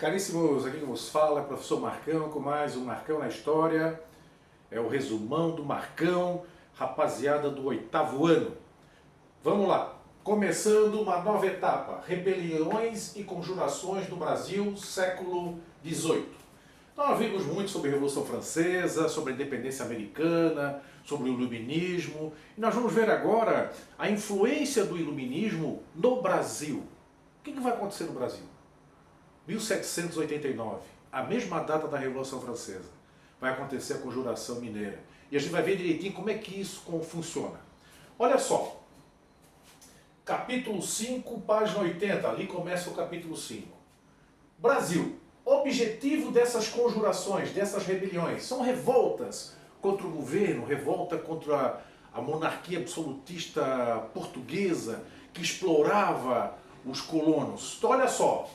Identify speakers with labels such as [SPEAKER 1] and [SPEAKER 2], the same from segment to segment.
[SPEAKER 1] Caríssimos, aqui que vos fala é o professor Marcão com mais um Marcão na História. É o resumão do Marcão, rapaziada do 8º ano. Vamos lá, começando uma nova etapa, rebeliões e conjurações no Brasil, século XVIII. Nós vimos muito sobre a Revolução Francesa, sobre a independência americana, sobre o iluminismo. E nós vamos ver agora a influência do iluminismo no Brasil. O que vai acontecer no Brasil? 1789, a mesma data da Revolução Francesa, vai acontecer a Conjuração Mineira. E a gente vai ver direitinho como é que isso funciona. Olha só, capítulo 5, página 80, ali começa o capítulo 5. Brasil, objetivo dessas conjurações, dessas rebeliões, são revoltas contra o governo, revolta contra a monarquia absolutista portuguesa que explorava os colonos. Então olha só,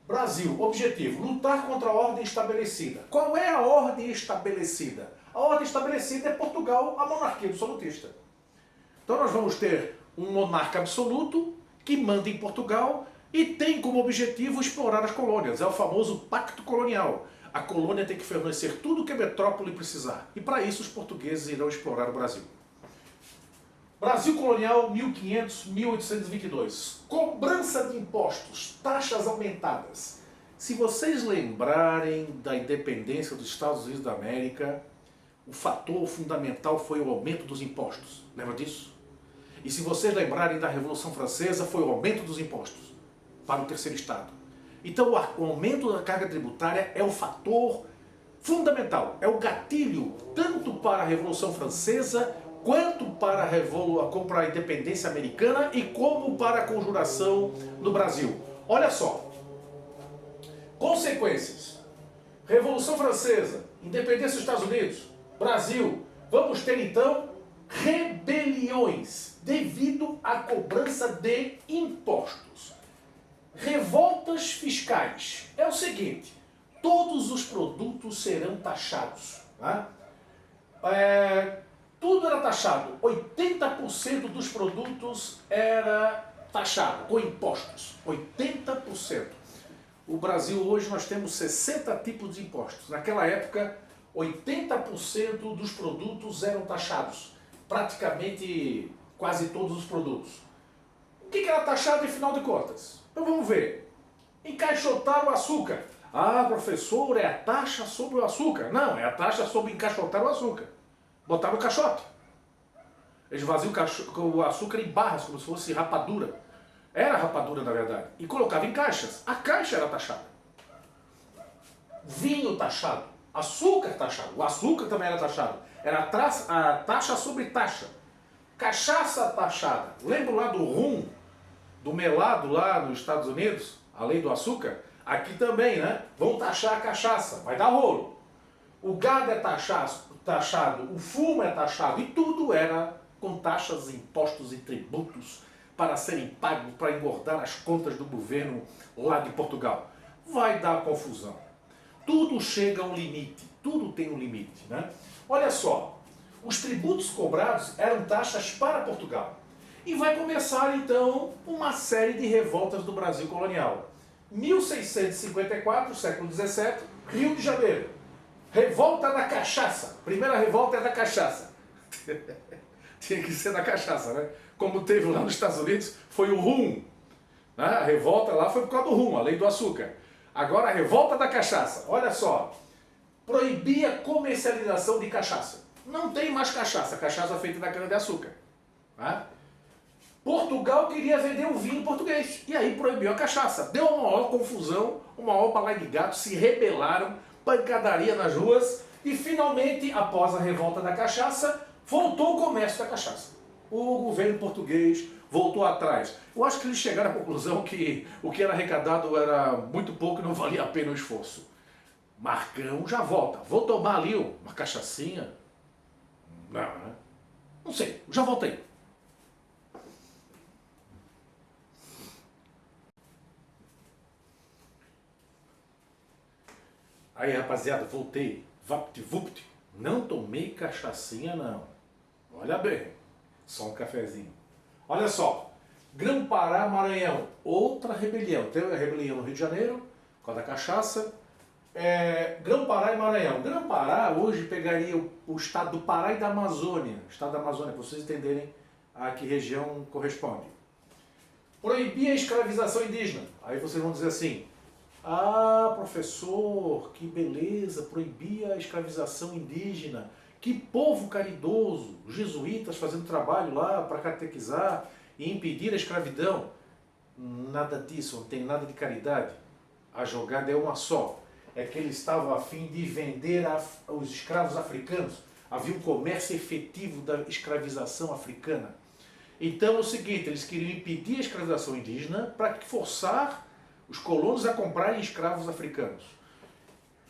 [SPEAKER 1] Brasil, objetivo, lutar contra a ordem estabelecida. Qual é a ordem estabelecida? A ordem estabelecida é Portugal, a monarquia absolutista. Então nós vamos ter um monarca absoluto que manda em Portugal e tem como objetivo explorar as colônias. É o famoso pacto colonial. A colônia tem que fornecer tudo o que a metrópole precisar. E para isso os portugueses irão explorar o Brasil. Brasil colonial 1500-1822. Cobrança de impostos, taxas aumentadas. Se vocês lembrarem da independência dos Estados Unidos da América, o fator fundamental foi o aumento dos impostos. Lembra disso? E se vocês lembrarem da Revolução Francesa, foi o aumento dos impostos para o terceiro Estado. Então o aumento da carga tributária é o fator fundamental, é o gatilho tanto para a Revolução Francesa quanto para a independência americana e como para a conjuração no Brasil. Olha só, consequências. Revolução Francesa, independência dos Estados Unidos, Brasil. Vamos ter então rebeliões devido à cobrança de impostos. Revoltas fiscais. É o seguinte, todos os produtos serão taxados. Tá? Tudo era taxado, 80% dos produtos era taxado, com impostos, 80%. O Brasil hoje nós temos 60 tipos de impostos. Naquela época, 80% dos produtos eram taxados, praticamente quase todos os produtos. O que era taxado em final de contas? Então vamos ver. Encaixotar o açúcar. Ah, professor, é a taxa sobre o açúcar. Não, é a taxa sobre encaixotar o açúcar. Botar no caixote. Eles vaziam o açúcar em barras, como se fosse rapadura. Era rapadura, na verdade. E colocava em caixas. A caixa era taxada. Vinho taxado. Açúcar taxado. O açúcar também era taxado. Era a taxa sobre taxa. Cachaça taxada. Lembra lá do rum, do melado lá nos Estados Unidos? A lei do açúcar? Aqui também, né? Vão taxar a cachaça. Vai dar rolo. O gado é taxado, o fumo é taxado, e tudo era com taxas, impostos e tributos para serem pagos, para engordar as contas do governo lá de Portugal. Vai dar confusão. Tudo chega a um limite, tudo tem um limite, né? Olha só, os tributos cobrados eram taxas para Portugal. E vai começar então uma série de revoltas do Brasil colonial. 1654, século XVII, Rio de Janeiro. Revolta da cachaça. Primeira revolta é da cachaça. Tinha que ser da cachaça, né? Como teve lá nos Estados Unidos, foi o rum. Né? A revolta lá foi por causa do rum, a lei do açúcar. Agora a revolta da cachaça. Olha só. Proibia a comercialização de cachaça. Não tem mais cachaça. Cachaça feita da cana-de-açúcar. Né? Portugal queria vender o vinho português. E aí proibiu a cachaça. Deu uma maior confusão, uma maior bala de gato, se rebelaram, pancadaria nas ruas, e finalmente, após a revolta da cachaça, voltou o comércio da cachaça. O governo português voltou atrás. Eu acho que eles chegaram à conclusão que o que era arrecadado era muito pouco e não valia a pena o esforço. Marcão já volta. Vou tomar ali uma cachaçinha? Não, né? Não sei, já voltei. Aí, rapaziada, voltei. Vapt-vupt. Não tomei cachaçinha, não. Olha bem. Só um cafezinho. Olha só. Grão-Pará, Maranhão. Outra rebelião. Teve a rebelião no Rio de Janeiro. por causa da cachaça. Grão-Pará e Maranhão. Grão-Pará hoje pegaria o estado do Pará e da Amazônia. Estado da Amazônia, para vocês entenderem a que região corresponde. Proibir a escravização indígena. Aí vocês vão dizer assim, ah, professor, que beleza, proibir a escravização indígena. Que povo caridoso, os jesuítas fazendo trabalho lá para catequizar e impedir a escravidão. Nada disso, não tem nada de caridade. A jogada é uma só. É que eles estavam a fim de vender os escravos africanos. Havia um comércio efetivo da escravização africana. Então é o seguinte, eles queriam impedir a escravização indígena para forçar os colonos a comprarem escravos africanos.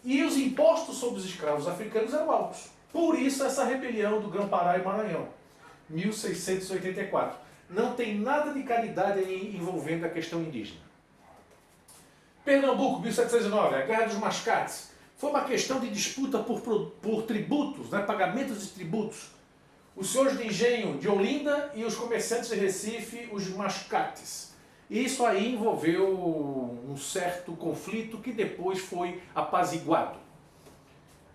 [SPEAKER 1] E os impostos sobre os escravos africanos eram altos. Por isso essa rebelião do Grão-Pará e Maranhão, 1684. Não tem nada de caridade aí envolvendo a questão indígena. Pernambuco, 1709, a Guerra dos Mascates. Foi uma questão de disputa por tributos, né, pagamentos de tributos. Os senhores de engenho de Olinda e os comerciantes de Recife, os mascates. E isso aí envolveu um certo conflito que depois foi apaziguado.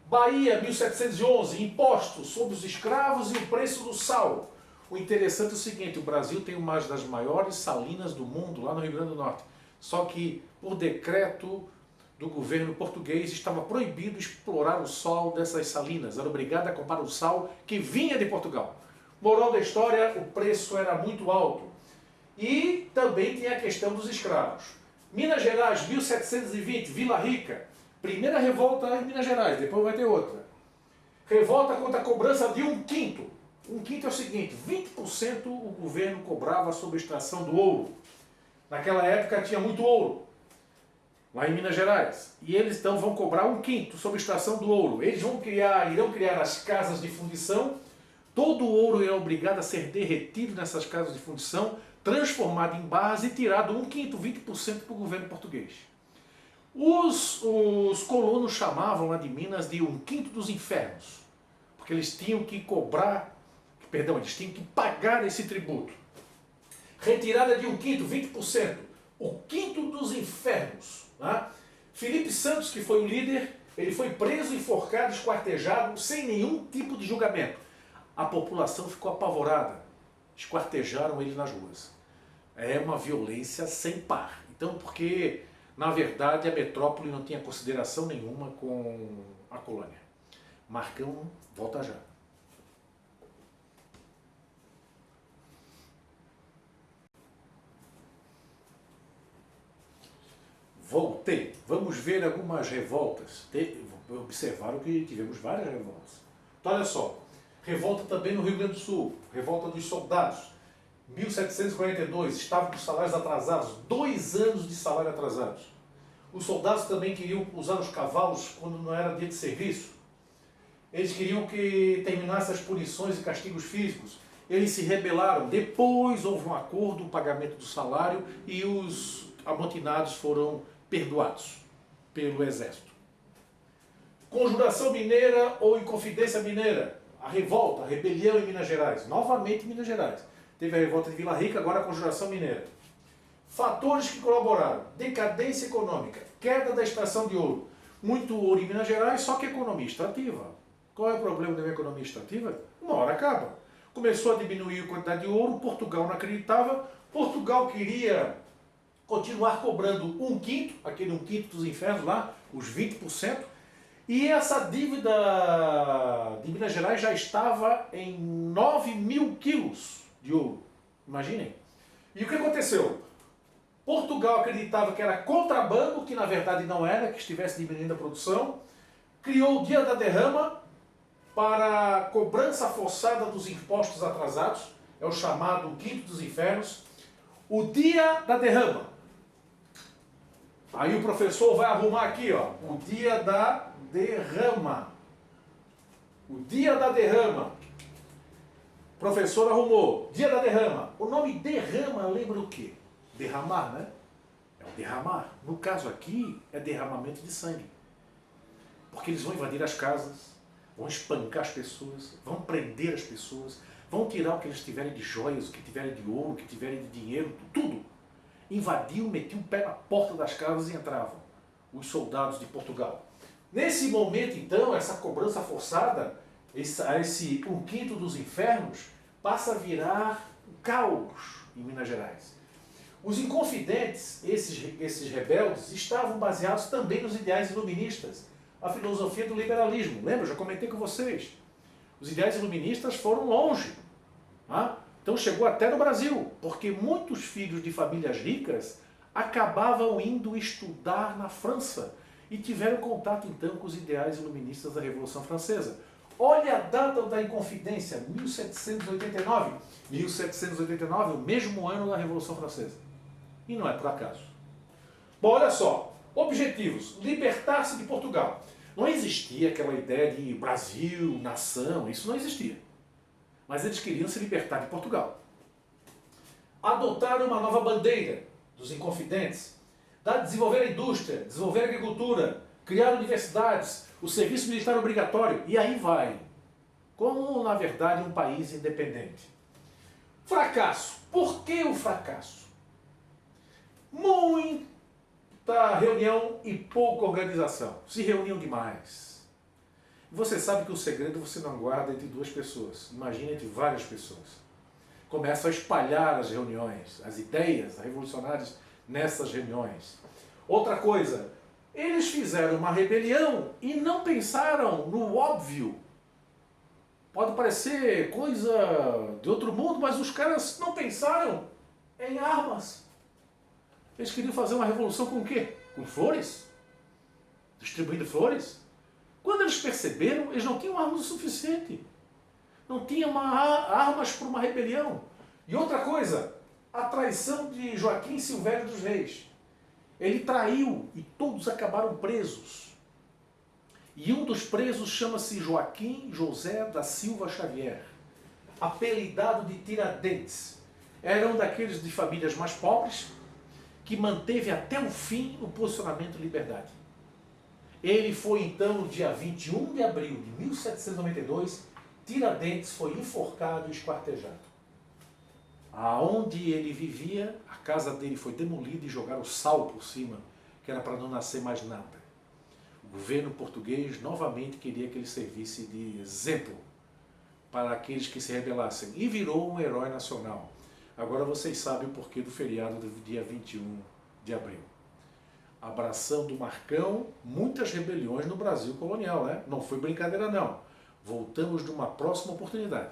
[SPEAKER 1] Bahia, 1711, impostos sobre os escravos e o preço do sal. O interessante é o seguinte, o Brasil tem uma das maiores salinas do mundo, lá no Rio Grande do Norte. Só que, por decreto do governo português, estava proibido explorar o sal dessas salinas. Era obrigado a comprar o sal que vinha de Portugal. Moral da história, o preço era muito alto. E também tem a questão dos escravos. Minas Gerais, 1720, Vila Rica. Primeira revolta em Minas Gerais, depois vai ter outra. Revolta contra a cobrança de 1/5. 1/5 é o seguinte, 20% o governo cobrava sobre a extração do ouro. Naquela época tinha muito ouro, lá em Minas Gerais. E eles então vão cobrar 1/5 sobre a extração do ouro. Eles irão criar as casas de fundição. Todo o ouro é obrigado a ser derretido nessas casas de fundição, transformado em barras e tirado 1/5, 20% para o governo português. Os colonos chamavam lá de Minas de 1/5 dos infernos, porque eles tinham que eles tinham que pagar esse tributo. Retirada de 1/5, 20%, o 5º dos infernos. Né? Felipe Santos, que foi o líder, ele foi preso, enforcado, esquartejado, sem nenhum tipo de julgamento. A população ficou apavorada, esquartejaram ele nas ruas. É uma violência sem par. Então, porque, na verdade, a metrópole não tinha consideração nenhuma com a colônia. Marcão, volta já. Voltei. Vamos ver algumas revoltas. Observaram que tivemos várias revoltas. Então, olha só. Revolta também no Rio Grande do Sul. Revolta dos soldados. 1742. Estavam com salários atrasados. 2 anos de salário atrasados. Os soldados também queriam usar os cavalos quando não era dia de serviço. Eles queriam que terminasse as punições e castigos físicos. Eles se rebelaram. Depois houve um acordo, o pagamento do salário e os amotinados foram perdoados pelo exército. Conjuração Mineira ou Inconfidência Mineira. A revolta, a rebelião em Minas Gerais. Novamente em Minas Gerais. Teve a revolta de Vila Rica, agora a Conjuração Mineira. Fatores que colaboraram. Decadência econômica. Queda da extração de ouro. Muito ouro em Minas Gerais, só que economia extrativa. Qual é o problema da economia extrativa? Uma hora acaba. Começou a diminuir a quantidade de ouro, Portugal não acreditava. Portugal queria continuar cobrando 1/5, aquele 1/5 dos infernos lá, os 20%, e essa dívida de Minas Gerais já estava em 9.000 quilos de ouro. Imaginem. E o que aconteceu? Portugal acreditava que era contrabando, que na verdade não era, que estivesse diminuindo a produção, criou o Dia da Derrama para cobrança forçada dos impostos atrasados, é o chamado 5º dos infernos, o Dia da Derrama. Aí o professor vai arrumar aqui, ó, o Dia da Derrama. O Dia da Derrama. O professor arrumou, Dia da Derrama. O nome derrama lembra o quê? Derramar, né? É o derramar. No caso aqui, é derramamento de sangue. Porque eles vão invadir as casas, vão espancar as pessoas, vão prender as pessoas, vão tirar o que eles tiverem de joias, o que tiverem de ouro, o que tiverem de dinheiro, tudo. Invadiam, metiam o pé na porta das casas e entravam. os soldados de Portugal. Nesse momento, então, essa cobrança forçada, esse 1/5 dos infernos, passa a virar um caos em Minas Gerais. Os inconfidentes, esses rebeldes, estavam baseados também nos ideais iluministas, a filosofia do liberalismo. Lembra? Eu já comentei com vocês. Os ideais iluministas foram longe. Tá? Então chegou até no Brasil, porque muitos filhos de famílias ricas acabavam indo estudar na França e tiveram contato então com os ideais iluministas da Revolução Francesa. Olha a data da Inconfidência, 1789. 1789, o mesmo ano da Revolução Francesa. E não é por acaso. Bom, olha só. Objetivos. Libertar-se de Portugal. Não existia aquela ideia de Brasil, nação, isso não existia. Mas eles queriam se libertar de Portugal. Adotaram uma nova bandeira dos Inconfidentes. Desenvolver a indústria, desenvolver a agricultura, criar universidades, o serviço militar obrigatório, e aí vai. Como, na verdade, um país independente. Fracasso. Por que o fracasso? Muita reunião e pouca organização. Se reuniam demais. Você sabe que o segredo você não guarda entre duas pessoas. Imagina entre várias pessoas. Começam a espalhar as reuniões, as ideias revolucionárias nessas reuniões. Outra coisa, eles fizeram uma rebelião e não pensaram no óbvio. Pode parecer coisa de outro mundo, mas os caras não pensaram em armas. Eles queriam fazer uma revolução com o quê? Com flores? Distribuindo flores? Quando eles perceberam, eles não tinham armas o suficiente. Não tinham armas para uma rebelião. E outra coisa, a traição de Joaquim Silvério dos Reis. Ele traiu e todos acabaram presos. E um dos presos chama-se Joaquim José da Silva Xavier, apelidado de Tiradentes. Era um daqueles de famílias mais pobres que manteve até o fim o posicionamento de liberdade. Ele foi então no dia 21 de abril de 1792, Tiradentes foi enforcado e esquartejado. Aonde ele vivia, a casa dele foi demolida e jogaram sal por cima, que era para não nascer mais nada. O governo português novamente queria que ele servisse de exemplo para aqueles que se rebelassem e virou um herói nacional. Agora vocês sabem o porquê do feriado do dia 21 de abril. Abração do Marcão, muitas rebeliões no Brasil colonial, né? Não foi brincadeira não. Voltamos numa próxima oportunidade.